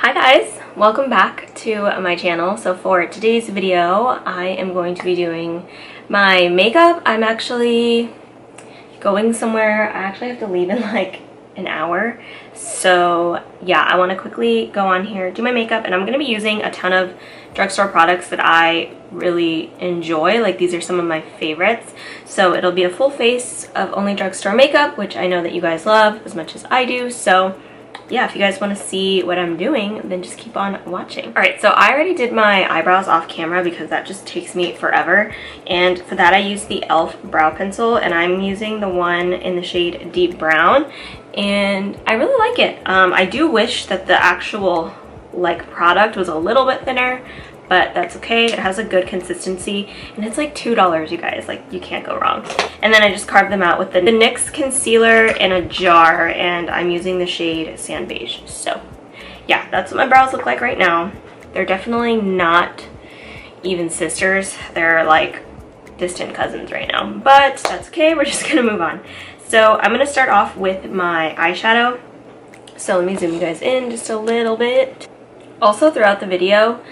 Hi guys, welcome back to my channel. So for today's video, I am going to be doing my makeup. I'm actually going somewhere. I actually have to leave in like an hour. So yeah, I want to quickly go on here, do my makeup, and I'm going to be using a ton of drugstore products that I really enjoy. Like these are some of my favorites. So it'll be a full face of only drugstore makeup, which I know that you guys love as much as I do. So yeah, if you guys want to see what I'm doing, then just keep on watching. Alright, so I already did my eyebrows off camera because that just takes me forever. And for that I used the e.l.f. brow pencil, and I'm using the one in the shade Deep Brown. And I really like it. I do wish that the actual like product was a little bit thinner, but that's okay. It has a good consistency, and it's like $2, you guys. Like, you can't go wrong. And then I just carved them out with the NYX concealer in a jar, and I'm using the shade Sand Beige. So yeah, that's what my brows look like right now. They're definitely not even sisters. They're like distant cousins right now, but that's okay. We're just gonna move on. So I'm gonna start off with my eyeshadow. So let me zoom you guys in just a little bit. Also, throughout the video,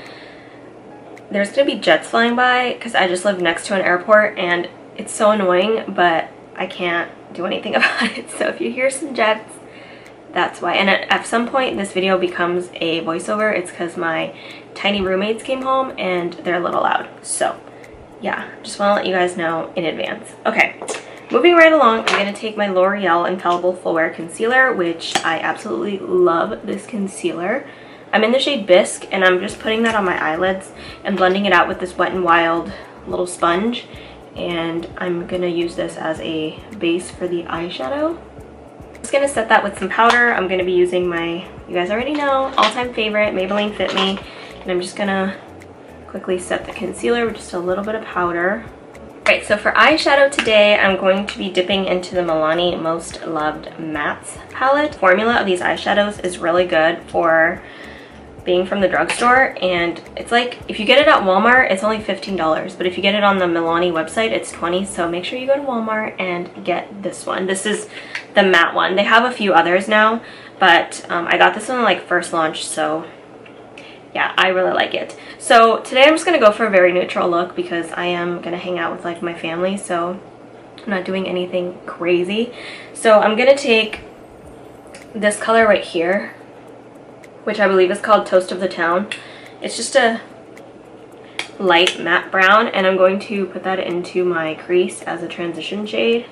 there's gonna be jets flying by because I just live next to an airport, and it's so annoying, but I can't do anything about it. So if you hear some jets, that's why. And at some point this video becomes a voiceover. It's because my tiny roommates came home and they're a little loud. So yeah, just want to let you guys know in advance. Okay, moving right along, I'm going to take my L'Oreal Infallible Full Wear Concealer, which I absolutely love this concealer. I'm in the shade Bisque, and I'm just putting that on my eyelids and blending it out with this Wet n Wild little sponge. And I'm going to use this as a base for the eyeshadow. I'm just going to set that with some powder. I'm going to be using my, you guys already know, all-time favorite Maybelline Fit Me. And I'm just going to quickly set the concealer with just a little bit of powder. Alright, so for eyeshadow today, I'm going to be dipping into the Milani Most Loved Mattes palette. The formula of these eyeshadows is really good for being from the drugstore, and it's like, if you get it at Walmart, it's only $15, but if you get it on the Milani website, it's $20. So make sure you go to Walmart and get this one. This is the matte one. They have a few others now, but I got this one like first launch, so yeah, I really like it. So today I'm just gonna go for a very neutral look because I am gonna hang out with like my family, so I'm not doing anything crazy. So I'm gonna take this color right here, which I believe is called Toast of the Town. It's just a light matte brown, and I'm going to put that into my crease as a transition shade.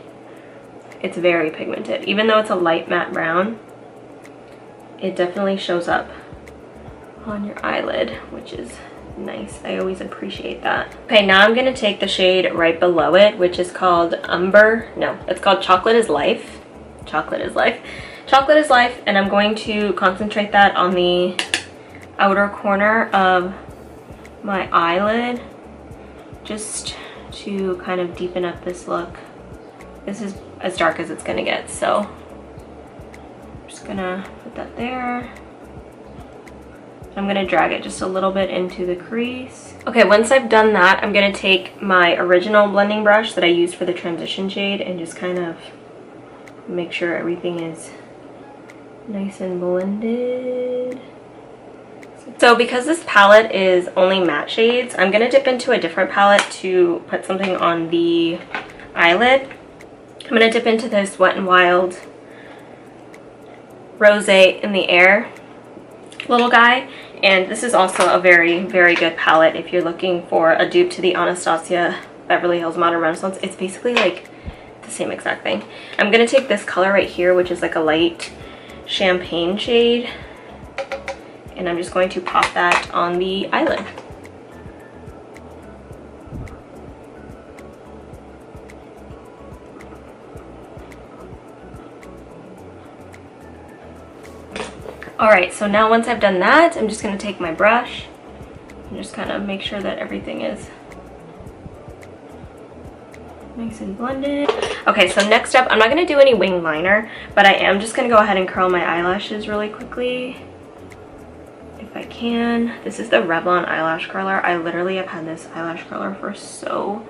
It's very pigmented. Even though it's a light matte brown, it definitely shows up on your eyelid, which is nice. I always appreciate that. Okay, now I'm gonna take the shade right below it, which is called it's called Chocolate is Life. Chocolate is Life. Chocolate is Life, and I'm going to concentrate that on the outer corner of my eyelid just to kind of deepen up this look. This is as dark as it's gonna get, so I'm just gonna put that there. I'm gonna drag it just a little bit into the crease. Okay, once I've done that, I'm gonna take my original blending brush that I used for the transition shade and just kind of make sure everything is nice and blended. So because this palette is only matte shades, I'm gonna dip into a different palette to put something on the eyelid. I'm gonna dip into this Wet n Wild Rosé in the Air little guy, and this is also a very, very good palette if you're looking for a dupe to the Anastasia Beverly Hills Modern Renaissance. It's basically like the same exact thing. I'm gonna take this color right here, which is like a light champagne shade, and I'm just going to pop that on the eyelid. Alright, so now once I've done that, I'm just going to take my brush and just kind of make sure that everything is nice and blended. Okay, so next up, I'm not going to do any wing liner, but I am just going to go ahead and curl my eyelashes really quickly, if I can. This is the Revlon eyelash curler. I literally have had this eyelash curler for so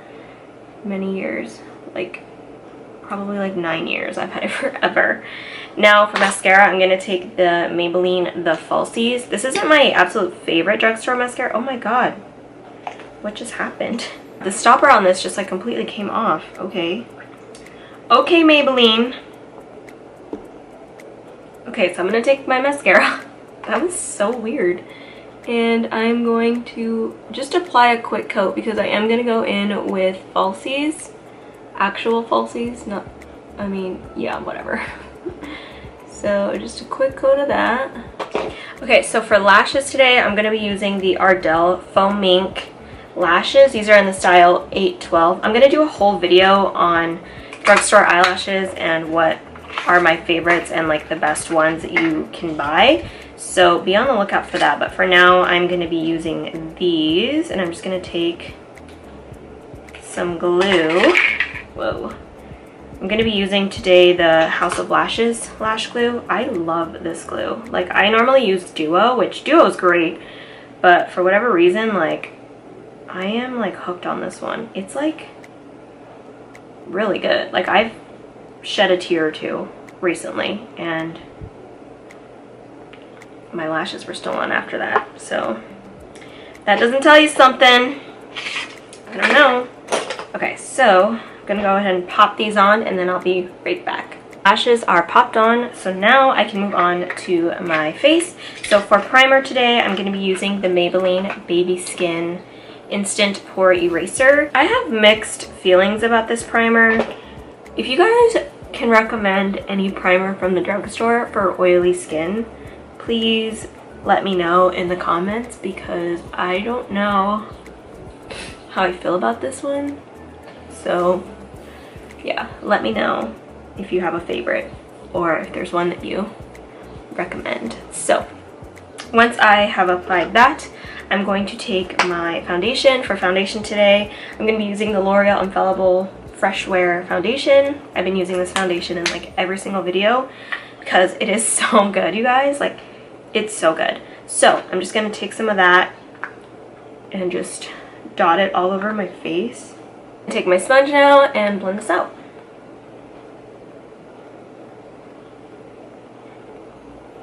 many years. Like, probably like 9 years. I've had it forever. Now for mascara, I'm going to take the Maybelline The Falsies. This isn't my absolute favorite drugstore mascara. Oh my god. What just happened? The stopper on this just like completely came off. Okay. Okay, Maybelline. Okay, so I'm going to take my mascara. That was so weird. And I'm going to just apply a quick coat because I am going to go in with falsies. Actual falsies, not, I mean, yeah, whatever. So just a quick coat of that. Okay, so for lashes today, I'm going to be using the Ardell Foam Mink lashes. These are in the style 812. I'm going to do a whole video on drugstore eyelashes and what are my favorites and like the best ones that you can buy. So be on the lookout for that. But for now, I'm going to be using these, and I'm just going to take some glue. Whoa. I'm going to be using today the House of Lashes lash glue. I love this glue. Like, I normally use Duo, which Duo is great, but for whatever reason, like, I am like hooked on this one. It's like really good. Like, I've shed a tear or two recently, and my lashes were still on after that. So that doesn't tell you something. I don't know. Okay, so I'm gonna go ahead and pop these on, and then I'll be right back. Lashes are popped on, so now I can move on to my face. So for primer today, I'm gonna be using the Maybelline Baby Skin Instant Pore Eraser. I have mixed feelings about this primer. If you guys can recommend any primer from the drugstore for oily skin, please let me know in the comments, because I don't know how I feel about this one. So yeah, let me know if you have a favorite or if there's one that you recommend. So once I have applied that, I'm going to take my foundation. For foundation today, I'm going to be using the L'Oreal Infallible Fresh Wear foundation. I've been using this foundation in like every single video because it is so good, you guys. Like, it's so good. So I'm just going to take some of that and just dot it all over my face. Take my sponge now and blend this out.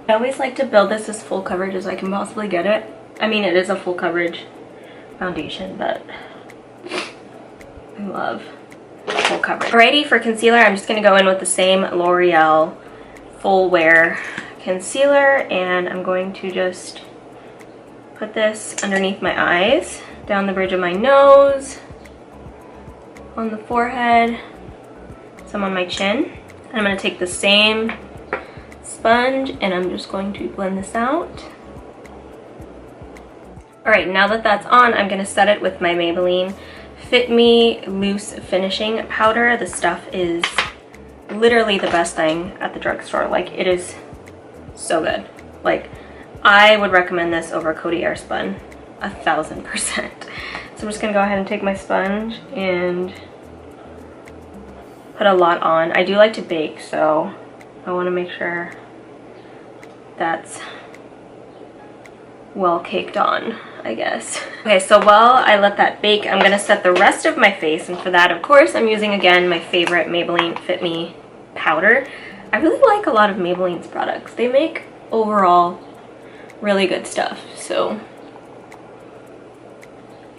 I always like to build this as full coverage as I can possibly get it. I mean, it is a full coverage foundation, but I love full coverage. Alrighty, for concealer, I'm just going to go in with the same L'Oreal Full Wear concealer, and I'm going to just put this underneath my eyes, down the bridge of my nose, on the forehead, some on my chin. And I'm going to take the same sponge and I'm just going to blend this out. Alright, now that that's on, I'm going to set it with my Maybelline Fit Me Loose Finishing Powder. This stuff is literally the best thing at the drugstore. Like, it is so good. Like, I would recommend this over Coty Airspun 1000%. So I'm just gonna go ahead and take my sponge and put a lot on. I do like to bake, so I want to make sure that's well caked on, I guess. Okay, so while I let that bake, I'm gonna set the rest of my face, and for that, of course, I'm using again my favorite Maybelline Fit Me powder. I really like a lot of Maybelline's products. They make overall really good stuff, so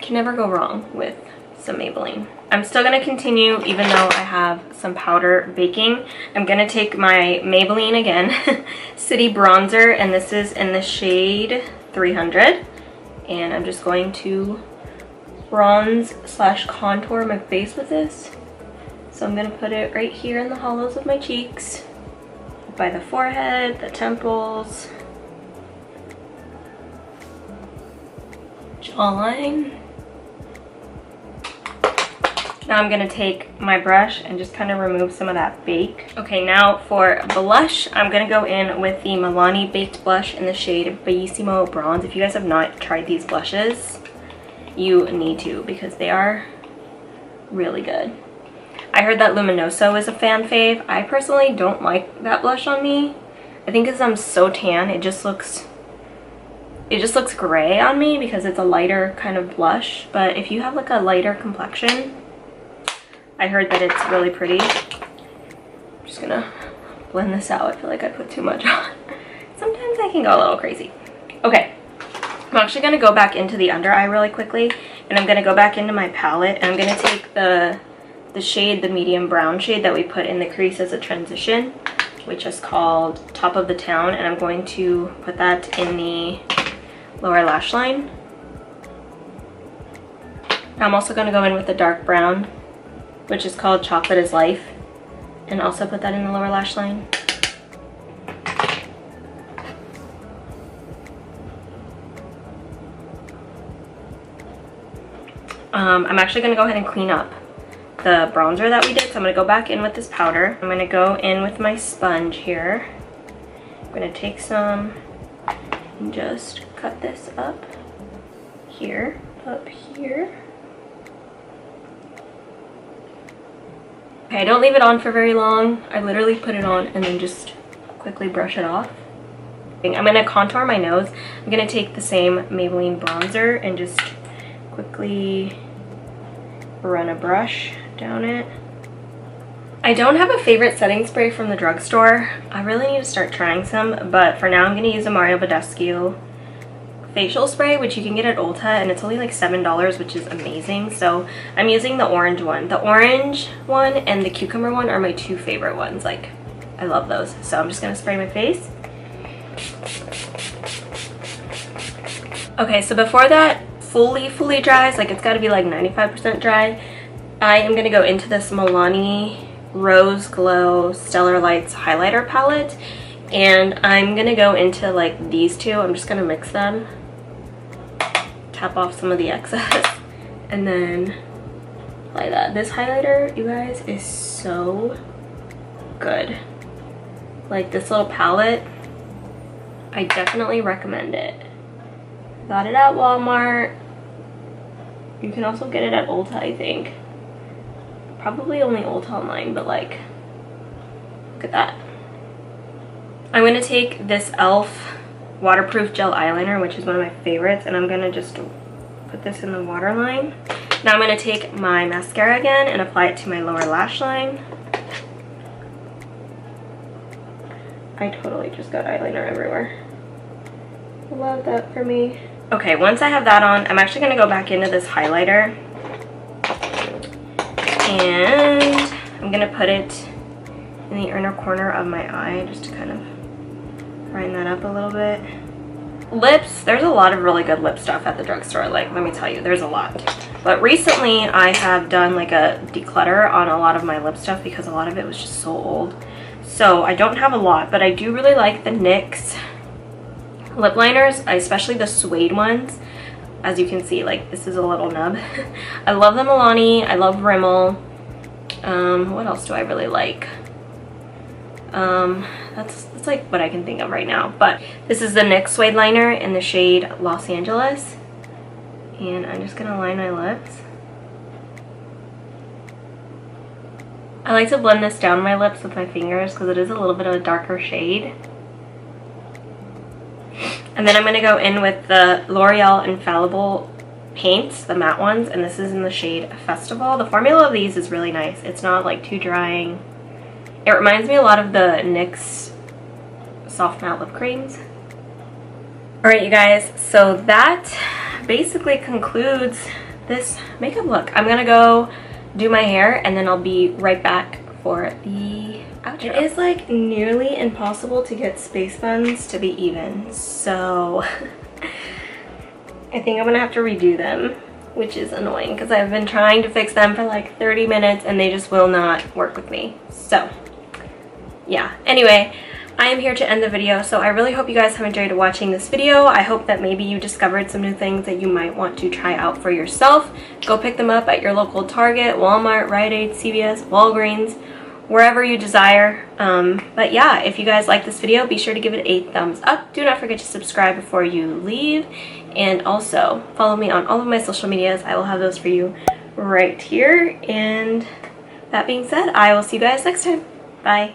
can never go wrong with some Maybelline. I'm still going to continue even though I have some powder baking. I'm going to take my Maybelline again City Bronzer, and this is in the shade 300, and I'm just going to bronze / contour my face with this. So I'm going to put it right here in the hollows of my cheeks, by the forehead, the temples, jawline. Now I'm going to take my brush and just kind of remove some of that bake. Okay, now for blush, I'm going to go in with the Milani Baked Blush in the shade Bellissimo Bronze. If you guys have not tried these blushes, you need to, because they are really good. I heard that Luminoso is a fan fave. I personally don't like that blush on me. I think because I'm so tan, it just looks gray on me because it's a lighter kind of blush. But if you have like a lighter complexion, I heard that it's really pretty. blend this out. I feel like I put too much on. Sometimes I can go a little crazy. Okay, I'm actually going to go back into the under eye really quickly, and I'm going to go back into my palette, and I'm going to take the shade, the medium brown shade that we put in the crease as a transition, which is called Top of the Town, and I'm going to put that in the lower lash line. I'm also going to go in with the dark brown, which is called Chocolate is Life, and also put that in the lower lash line. I'm actually going to go ahead and clean up the bronzer that we did, so I'm going to go back in with this powder. I'm going to go in with my sponge here. I'm going to take some and just cut this up here. Okay, don't leave it on for very long. I literally put it on and then just quickly brush it off. I'm going to contour my nose. I'm going to take the same Maybelline bronzer and just quickly run a brush down it. I don't have a favorite setting spray from the drugstore. I really need to start trying some, but for now I'm going to use a Badescu facial spray, which you can get at Ulta, and it's only like $7, which is amazing. So I'm using the orange one. The orange one and the cucumber one are my two favorite ones. Like, I love those. So I'm just going to spray my face. Okay, so before that fully dries, like it's got to be like 95% dry, I am going to go into this Milani Rose Glow Stellar Lights highlighter palette, and I'm going to go into like these two. I'm just going to mix them, tap off some of the excess, and then apply that. This highlighter, you guys, is so good. Like, this little palette, I definitely recommend it. Got it at Walmart. You can also get it at Ulta, I think. Probably only Ulta online, but like, look at that. I'm going to take this e.l.f. waterproof gel eyeliner, which is one of my favorites, and I'm going to just put this in the waterline. Now I'm going to take my mascara again and apply it to my lower lash line. I totally just got eyeliner everywhere. Love that for me. Okay, once I have that on, I'm actually going to go back into this highlighter, and I'm going to put it in the inner corner of my eye just to kind of brighten that up a little bit. Lips, there's a lot of really good lip stuff at the drugstore. Like, let me tell you, there's a lot. But recently I have done like a declutter on a lot of my lip stuff because a lot of it was just so old. So I don't have a lot, but I do really like the NYX lip liners, especially the suede ones. As you can see, like, this is a little nub. I love the Milani. I love Rimmel. What else do I really like? That's like what I can think of right now. But this is the NYX suede liner in the shade Los Angeles. And I'm just gonna line my lips. I like to blend this down my lips with my fingers because it is a little bit of a darker shade. And then I'm going to go in with the L'Oreal Infallible paints, the matte ones, and this is in the shade Festival. The formula of these is really nice. It's not like too drying. It reminds me a lot of the NYX soft matte lip creams. Alright, you guys, so that basically concludes this makeup look. I'm going to go do my hair and then I'll be right back for the outro. It is like nearly impossible to get space buns to be even, so I think I'm gonna have to redo them, which is annoying because I've been trying to fix them for like 30 minutes and they just will not work with me. So yeah, anyway, I am here to end the video, so I really hope you guys have enjoyed watching this video. I hope that maybe you discovered some new things that you might want to try out for yourself. Go pick them up at your local Target, Walmart, Rite Aid, CVS, Walgreens, wherever you desire. But yeah, if you guys like this video, be sure to give it a thumbs up. Do not forget to subscribe before you leave, and also follow me on all of my social medias. I will have those for you right here. And that being said, I will see you guys next time. Bye.